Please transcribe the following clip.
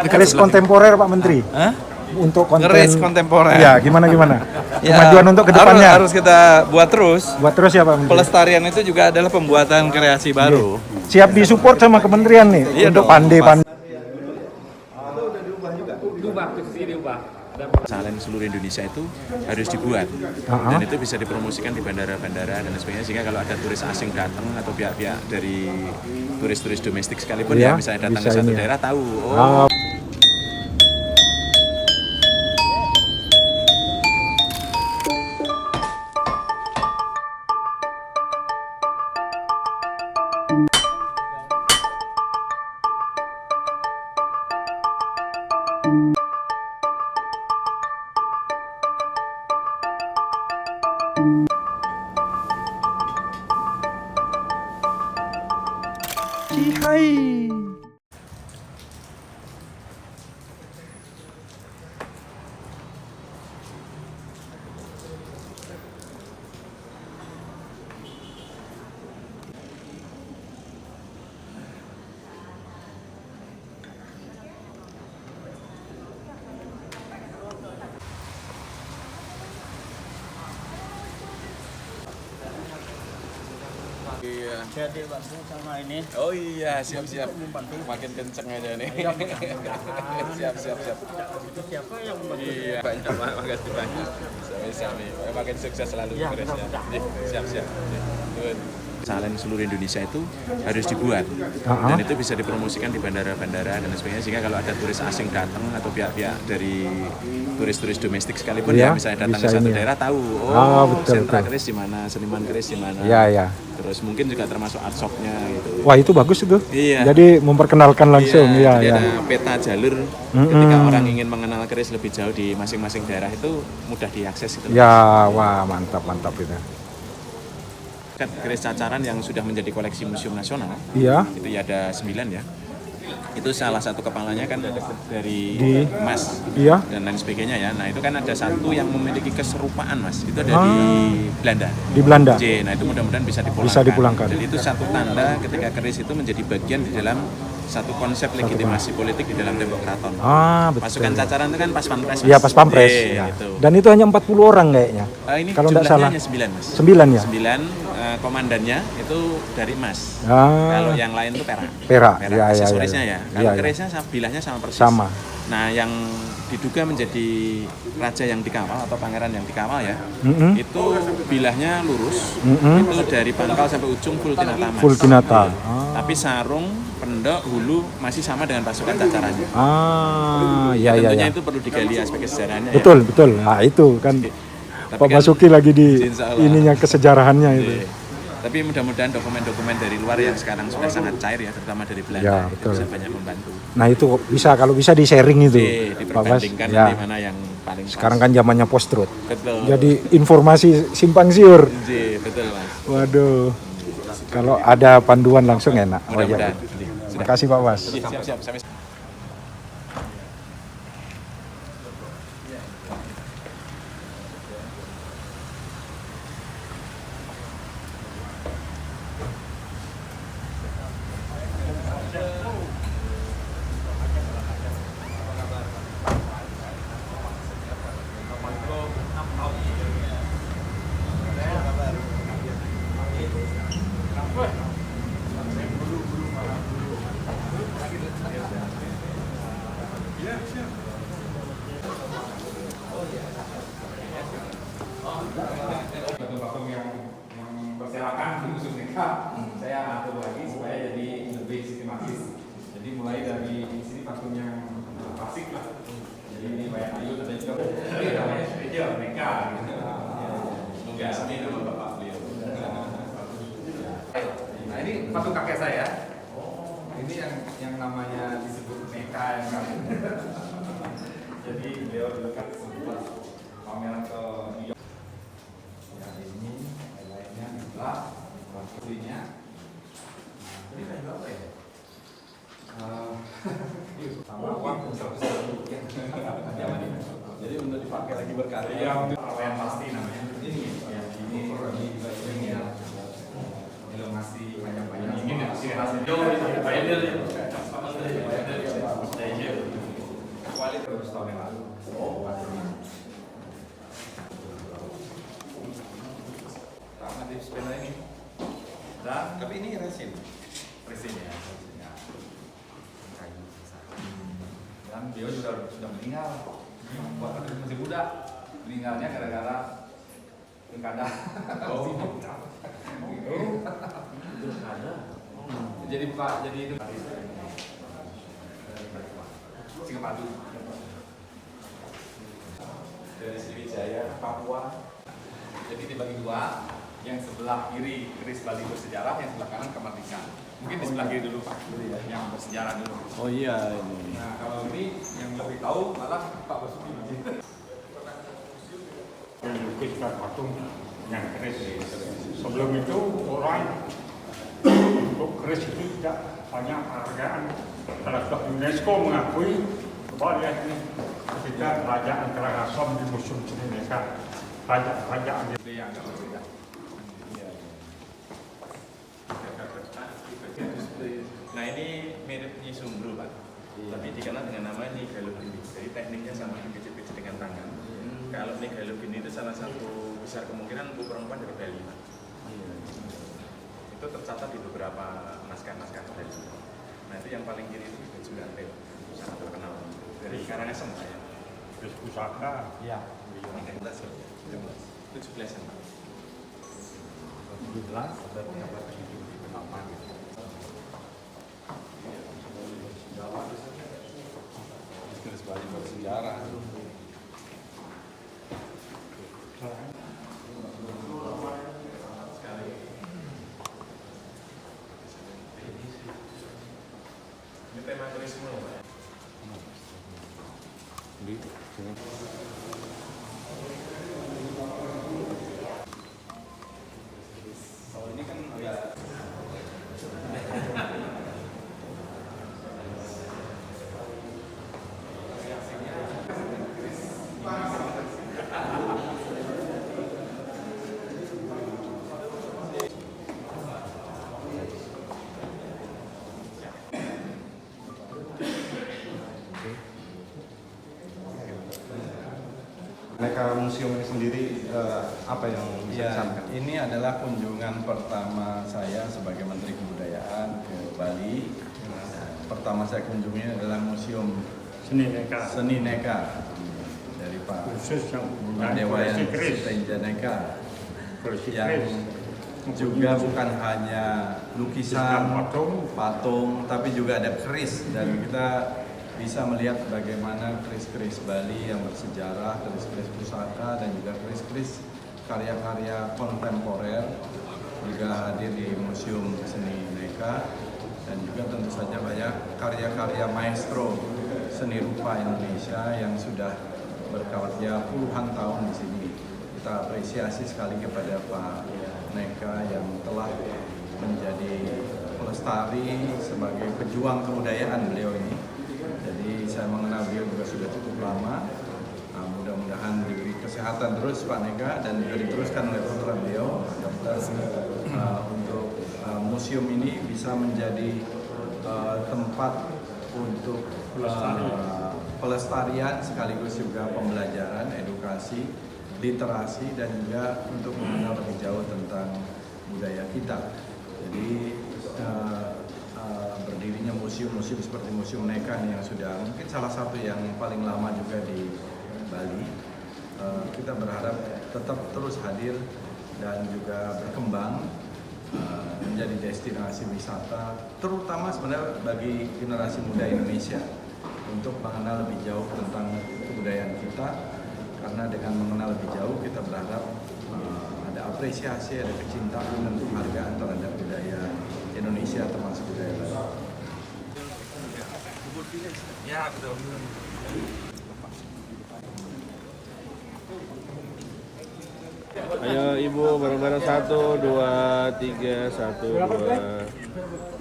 Keris kontemporer Pak Menteri. Hah? Untuk konten Keris kontemporer. Ya, gimana? Ya, Kemajuan untuk kedepannya. Harus kita buat terus. Buat terus ya Pak Menteri. Pelestarian itu juga adalah pembuatan kreasi baru. Siap disupport sama kementerian nih Iya untuk dong, pandai-pandai. Salen seluruh Indonesia itu harus dibuat dan itu bisa dipromosikan di bandara-bandara dan sebagainya, sehingga kalau ada turis asing datang atau pihak-pihak dari turis-turis domestik sekalipun ya misalnya datang ke satu daerah tahu Hai. Iya. Jadi bantu sama ini. Oh iya, siap-siap. Makin kenceng aja nih. Siap. Itu siapa yang membantu? Iya, banyak, makasih banyak. Sami-sami. Makin sukses selalu Kerisnya. Siap. Salen seluruh Indonesia itu harus dibuat dan itu bisa dipromosikan di bandara-bandara dan sebagainya, sehingga kalau ada turis asing datang atau pihak-pihak dari turis-turis domestik sekalipun ya misalnya datang ke satu daerah tahu sentra keris di mana, seniman keris di mana. Iya. Terus mungkin juga termasuk art shop-nya gitu. Wah, itu bagus itu. Iya. Jadi memperkenalkan langsung. Jadi ada peta jalur ketika orang ingin mengenal keris lebih jauh di masing-masing daerah itu mudah diakses gitu. Ya, wah mantap itu. Keris cacaran yang sudah menjadi koleksi Museum Nasional. Iya. Itu ya ada 9 ya. Itu salah satu kepalanya kan dari emas dan lain sebagainya ya. Nah itu kan ada satu yang memiliki keserupaan Mas. Itu ada di Belanda. Di Belanda. Nah itu mudah-mudahan bisa dipulangkan. Jadi itu satu tanda ketika keris itu menjadi bagian di dalam satu konsep legitimasi politik di dalam tembok keraton. Betul. Pasukan cacaran itu kan pas pampres. Iya, pas pampres. Ya. Gitu. Dan itu hanya 40 orang kayaknya. Ini kalau tidak salah. hanya 9 Mas. 9 ya. 9 komandannya itu dari emas. Kalau yang lain itu perak. Ya. Aksesorisnya ya. Kalau kerisnya bilahnya sama persis. Sama. Nah, yang diduga menjadi raja yang dikawal atau pangeran yang dikawal ya, itu bilahnya lurus, itu dari pangkal sampai ujung full tinata Mas. Full tinata. Tapi sarung, pendek, hulu masih sama dengan pasukan cacarannya. Tentunya itu perlu digali aspek sejarahnya. Betul. Nah, itu kan Pak Basuki lagi di ininya kesejarahannya itu. Tapi mudah-mudahan dokumen-dokumen dari luar yang sekarang sudah sangat cair ya, terutama dari Belanda, itu bisa banyak membantu. Nah itu kalau bisa di-sharing itu, Pak Bas. Diperbandingkan di mana yang paling pas. Sekarang kan zamannya post-truth. Betul. Jadi informasi simpang siur. Betul Mas. Waduh, kalau ada panduan langsung enak. Mudah-mudahan. Terima kasih Pak Bas. Siap. Patung yang berserakan musuh mereka, saya atur lagi supaya jadi lebih sistematis. Jadi mulai dari sini patung yang klasik lah. Jadi ini banyak kayu dan juga namanya spesial mereka. Ya, ini nama bapak beliau. Nah ini patung kakek saya. Ini yang namanya disebut mereka yang kami. Jadi beliau dulu kan sebuah pameran ke New York. Ini lainnya adalah aslinya. Ini kayak berapa ya? Sama uang 100.000. Jadi untuk dipakai lagi berkarya. Iya, untuk yang pasti namanya. Ini ya, ini juga ini ya. Ini masih banyak-banyak. Ini masih hasil. Ini tahun yang lalu. Oh, sama di sepeda ini. Dan Tapi ini resin. resin ya, resinnya. Kayu besar. Dan beliau juga sudah meninggal. Waktu masih muda. Meninggalnya gara-gara pilkada. Oh. Jadi Pak, jadi itu Singapadu dari Sriwijaya, Papua. Jadi dibagi dua, yang sebelah kiri keris Bali bersejarah, yang sebelah kanan kemerdekaan. Mungkin di sebelah kiri dulu Pak, yang bersejarah dulu. Oh iya ini. Nah kalau ini yang lebih tahu malah Pak Basuki. Melukiskan patung yang keris. Sebelum itu orang untuk keris itu tidak banyak penghargaan. Kalau sudah UNESCO mengakui bahwa lihat ini ketika kerajaan Karangasem di Museum Seni Neka, kerajaan Itu yang agak berbeda. Nah ini mirip Nyisumbru Pak, tapi dikenal dengan nama Nigalogini. Jadi tekniknya sama dipijit-pijit dengan tangan. Kalau Nigalogini itu salah satu besar kemungkinan untuk perempuan dari Bali Pak. Itu tercatat di beberapa naskah-naskah Bali. Nah itu yang paling kiri itu juga Anteo, sangat terkenal dari Karangasem saya. keris pusaka. Iya. 17-an Pak. 17 ada pendapat 7 kenapa gitu. Keris Bali bersejarah. Sekali. Ini tema keris semua Pak. Kalau ini kan agak Neka Museum ini sendiri apa yang bisa Ya, disampaikan? ini adalah kunjungan pertama saya sebagai Menteri Kebudayaan ke Bali. Pertama saya kunjungi adalah Museum Seni Neka Seni Neka dari Pak khusus yang mempunyai Dewayan koleksi keris. Sutenjaneka Koleksi yang keris. juga bukan hanya lukisan, patung, patung, tapi juga ada keris dan kita bisa melihat bagaimana keris-keris Bali yang bersejarah, keris-keris pusaka dan juga keris-keris karya-karya kontemporer juga hadir di Museum Seni Neka dan juga tentu saja banyak karya-karya maestro seni rupa Indonesia yang sudah berkarya puluhan tahun di sini. Kita apresiasi sekali kepada Pak Neka yang telah menjadi pelestari sebagai pejuang kebudayaan beliau ini. Jadi saya mengenal beliau juga sudah cukup lama. Mudah-mudahan diberi kesehatan terus Pak Neka dan juga diteruskan oleh putra beliau. Mudah-mudahan untuk museum ini bisa menjadi tempat untuk pelestarian sekaligus juga pembelajaran, edukasi, literasi dan juga untuk mengenal lebih jauh tentang budaya kita. Jadi berdirinya museum-museum seperti Museum Neka yang sudah mungkin salah satu yang paling lama juga di Bali. Kita berharap tetap terus hadir dan juga berkembang menjadi destinasi wisata, terutama sebenarnya bagi generasi muda Indonesia untuk mengenal lebih jauh tentang kebudayaan kita. Karena dengan mengenal lebih jauh kita berharap ada apresiasi, ada kecintaan dan penghargaan terhadap budaya Indonesia termasuk budaya Bali. Ya betul. Ayo ibu bareng-bareng 1, 2, 3, 1, 2.